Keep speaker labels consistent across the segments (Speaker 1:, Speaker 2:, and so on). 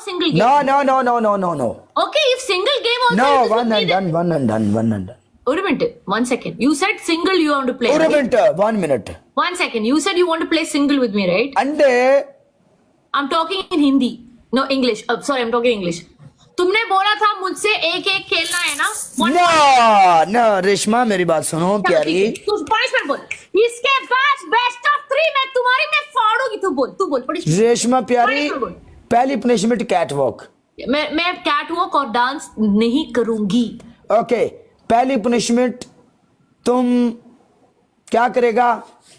Speaker 1: single game?
Speaker 2: No.
Speaker 1: Okay, if single game also.
Speaker 2: No,
Speaker 1: it is
Speaker 2: one
Speaker 1: with me,
Speaker 2: and
Speaker 1: then-
Speaker 2: done, one and done, one and done.
Speaker 1: Wait a minute. 1 second. You said single you want to play.
Speaker 2: Wait a
Speaker 1: Right?
Speaker 2: minute, 1 minute.
Speaker 1: 1 second. You said you want to play single with me, right?
Speaker 2: अंडे
Speaker 1: I'm talking in Hindi. No, English. Sorry, I'm talking English. तुमने बोला था मुझसे एक एक खेलना है ना?
Speaker 2: No, रेशमा मेरी बात सुनो प्यारी.
Speaker 1: तू पनिशमेंट बोल. इसके बाद बेस्ट ऑफ 3 मैं फाड़ूंगी. तू बोल punishment.
Speaker 2: रेशमा प्यारी
Speaker 1: Punishment बोल.
Speaker 2: पहली पनिशमेंट कैट वॉक.
Speaker 1: मैं कैट वॉक और डांस नहीं करूंगी.
Speaker 2: ओके पहली पनिशमेंट तुम क्या करेगा,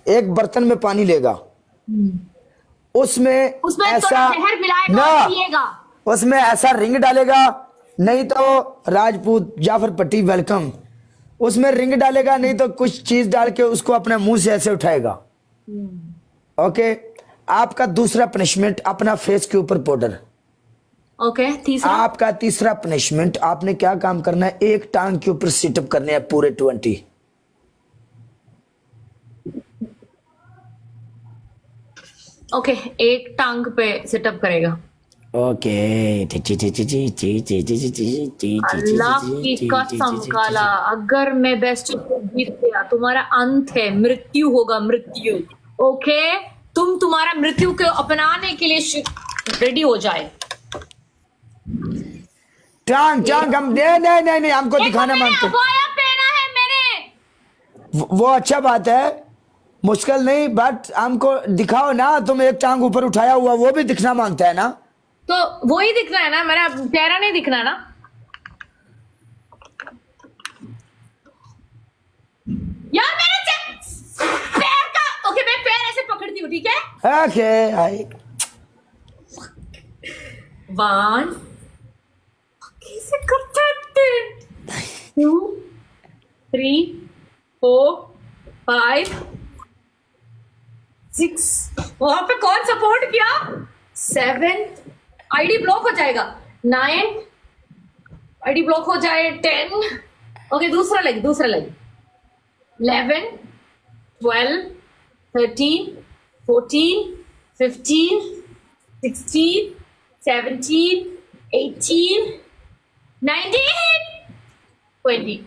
Speaker 2: एक बर्तन में पानी लेगा, उसमें
Speaker 1: उसमें
Speaker 2: ऐसा
Speaker 1: थोड़ा जहर मिलाएगा
Speaker 2: ना
Speaker 1: और पिएगा.
Speaker 2: उसमें ऐसा रिंग डालेगा, नहीं तो राजपूत जाफर पट्टी वेलकम, उसमें रिंग डालेगा, नहीं तो कुछ चीज डाल के उसको अपने मुंह से ऐसे उठाएगा. ओके आपका दूसरा पनिशमेंट अपना फेस के ऊपर पाउडर.
Speaker 1: ओके तीसरा.
Speaker 2: आपका तीसरा पनिशमेंट आपने क्या काम करना है, एक टांग के ऊपर सिटअप करने हैं पूरे 20.
Speaker 1: ओके एक टांग पे सिटअप करेगा.
Speaker 2: ओके
Speaker 1: अल्लाह की कसम काला, अगर मैं बेस्ट जीत गया तुम्हारा अंत है, मृत्यु होगा, मृत्यु. ओके तुम्हारा मृत्यु को अपनाने के लिए रेडी हो जाए.
Speaker 2: टांग हम नहीं हमको दिखाना मांगते.
Speaker 1: अबाया पहना है मैंने.
Speaker 2: वो अच्छा बात है, मुश्किल नहीं, बट हमको दिखाओ ना. तुम एक टांग ऊपर उठाया हुआ वो भी दिखना मांगता है ना.
Speaker 1: तो वो ही दिखना है ना, मेरा चेहरा नहीं दिखना ना. यार मेरे पैर का. ओके मैं पैर ऐसे पकड़ती हूँ, ठीक है.
Speaker 2: ओके आई
Speaker 1: 1 कैसे करते हैं 2 3 4 5 6. वहां पे कौन सपोर्ट किया. 7 आईडी ब्लॉक हो जाएगा. 9 आईडी ब्लॉक हो जाए. 10 ओके दूसरा लेग 11 12 13 14 15 16 17 18 19 20.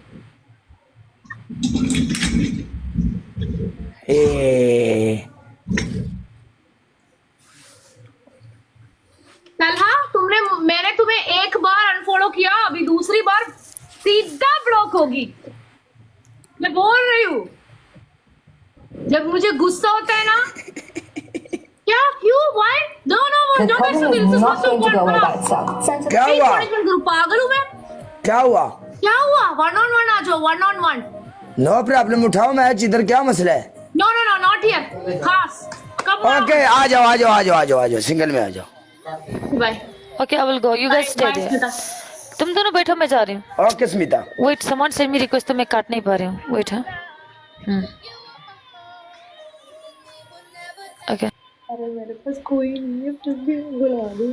Speaker 2: ए
Speaker 1: तलहा मैंने तुम्हें एक बार अनफॉलो किया, अभी दूसरी बार सीधा ब्लॉक होगी. मैं बोल रही हूँ, जब मुझे गुस्सा होता है ना. क्या क्यों why no
Speaker 3: The couple is not going to go without some.
Speaker 2: क्या हुआ
Speaker 1: पागल हूँ मैं.
Speaker 2: क्या हुआ
Speaker 1: 1-on-1 आ जाओ. 1-on-1.
Speaker 2: नो प्रॉब्लम, उठाओ मैच इधर, क्या मसला है.
Speaker 1: No not here. खास कब.
Speaker 2: ओके आ जाओ सिंगल में आ जाओ.
Speaker 1: Bye.
Speaker 4: Okay, I will go. You guys stay there. तुम दोनों बैठो, मैं जा रही हूँ.
Speaker 2: Okay Smita.
Speaker 4: Wait, someone send me request तो मैं काट नहीं पा रही हूँ. Wait हाँ. Okay.
Speaker 1: अरे मेरे पास कोई नहीं है, फिर भी बुला दो.